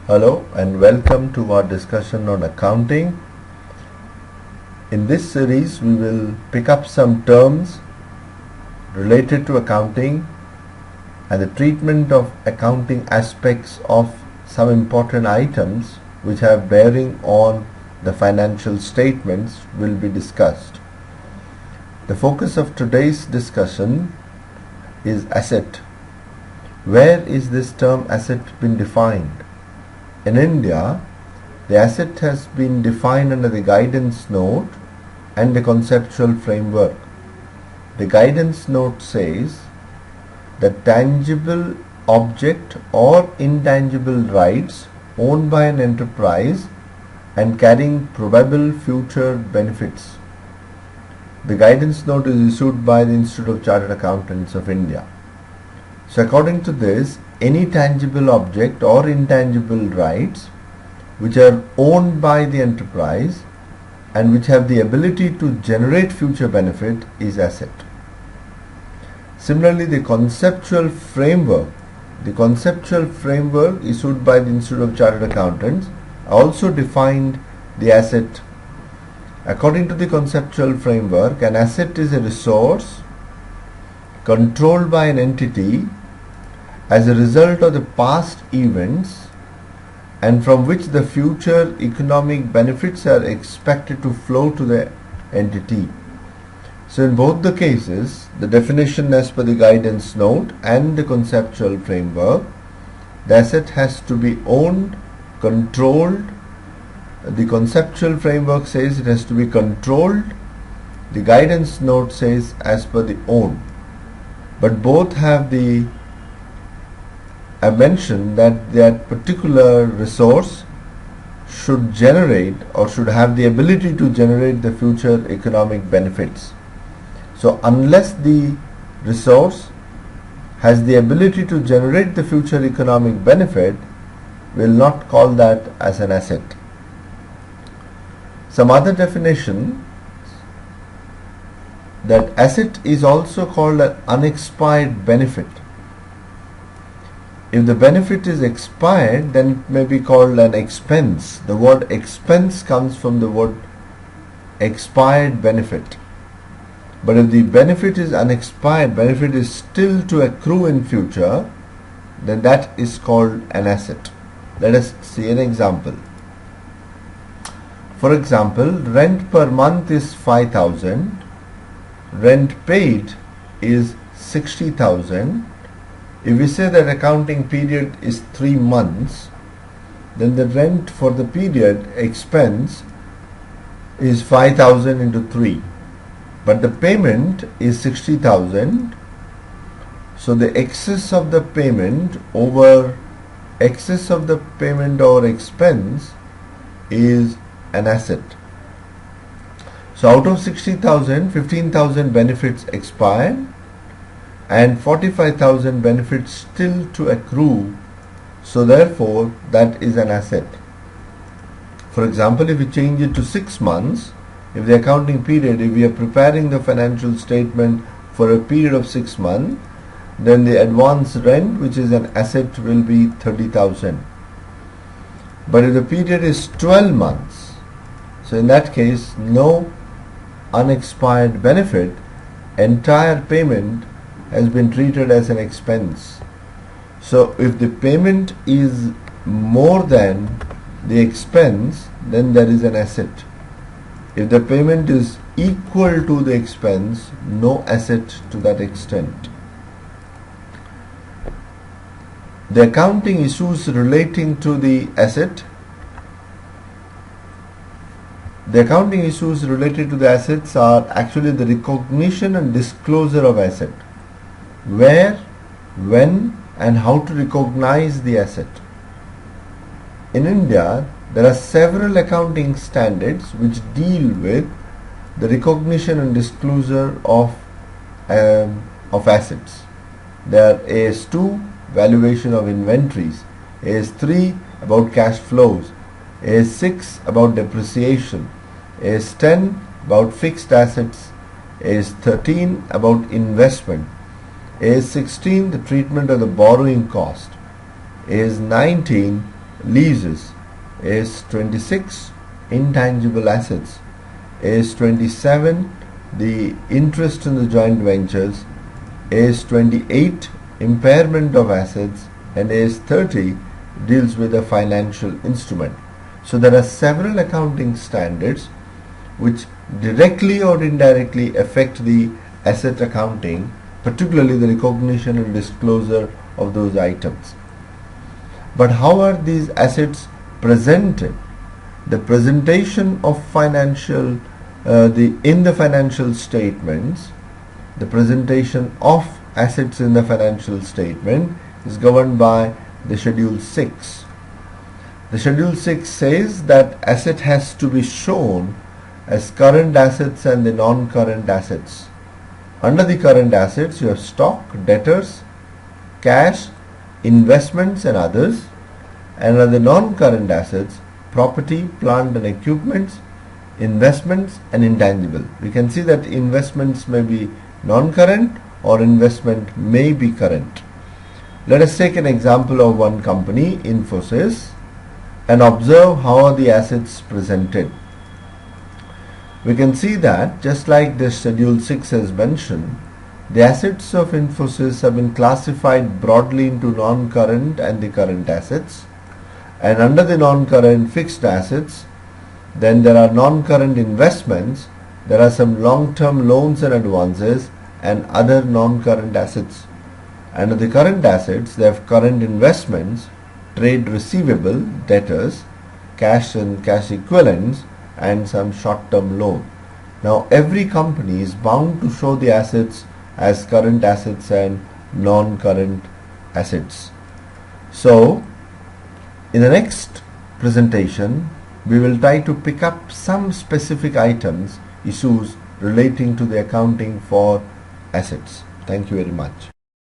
Hello and welcome to our discussion on accounting. In this series we will pick up some terms related to accounting and the treatment of accounting aspects of some important items which have bearing on the financial statements will be discussed. The focus of today's discussion is asset. Where is this term asset been defined? In India, the asset has been defined under the guidance note and the conceptual framework. The guidance note says that tangible object or intangible rights owned by an enterprise and carrying probable future benefits. The guidance note is issued by the Institute of Chartered Accountants of India. So according to this, any tangible object or intangible rights which are owned by the enterprise and which have the ability to generate future benefit is asset. Similarly, the conceptual framework issued by the Institute of Chartered Accountants also defined the asset. According to the conceptual framework, an asset is a resource controlled by an entity as a result of the past events and from which the future economic benefits are expected to flow to the entity. So in both the cases, the definition as per the guidance note and the conceptual framework, the asset has to be owned, controlled. The conceptual framework says it has to be controlled. The guidance note says as per the own. But both have the I mentioned that particular resource should generate or should have the ability to generate the future economic benefits. So unless the resource has the ability to generate the future economic benefit, we will not call that as an asset. Some other definition that asset is also called an unexpired benefit. If the benefit is expired, then it may be called an expense. The word expense comes from the word expired benefit. But if the benefit is unexpired, benefit is still to accrue in future, then that is called an asset. Let us see an example. For example, rent per month is 5,000. Rent paid is 60,000. If we say that accounting period is 3 months, then the rent for the period expense is 5,000 into 3. But the payment is 60,000. So the excess of the payment over expense is an asset. So out of 60,000, 15,000 benefits expired and 45,000 benefits still to accrue. So therefore that is an asset. For example, if we change it to 6 months, if the accounting period, if we are preparing the financial statement for a period of 6 months, then the advance rent, which is an asset, will be 30,000. But if the period is 12 months, so in that case no unexpired benefit, entire payment has been treated as an expense. So if the payment is more than the expense, then there is an asset. If the payment is equal to the expense, no asset to that extent. The accounting issues relating to the asset. The accounting issues related to the assets are actually the recognition and disclosure of asset. Where, when and how to recognize the asset. In India, there are several accounting standards which deal with the recognition and disclosure of assets. There are AS2, valuation of inventories, AS3 about cash flows, AS6 about depreciation, AS10 about fixed assets, AS13 about investment, AS16 the treatment of the borrowing cost, AS19 leases. AS26 intangible assets. AS27 the interest in the joint ventures. AS28 impairment of assets, and AS30 deals with a financial instrument. So there are several accounting standards which directly or indirectly affect the asset accounting, particularly the recognition and disclosure of those items. But how are these assets presented? The presentation of financial in the financial statements, the presentation of assets in the financial statement is governed by the Schedule 6. The Schedule 6 says that asset has to be shown as current assets and the non-current assets. Under the current assets you have stock, debtors, cash, investments and others, and under the non-current assets, property, plant and equipments, investments and intangible. We can see that investments may be non-current or investment may be current. Let us take an example of one company, Infosys, and observe how are the assets presented. We can see that just like the Schedule 6 has mentioned, the assets of Infosys have been classified broadly into non-current and the current assets, and under the non-current fixed assets, then there are non-current investments, there are some long-term loans and advances and other non-current assets. Under the current assets, they have current investments, trade receivable, debtors, cash and cash equivalents, and some short-term loan. Now every company is bound to show the assets as current assets and non-current assets. So in the next presentation we will try to pick up some specific items, issues relating to the accounting for assets. Thank you very much.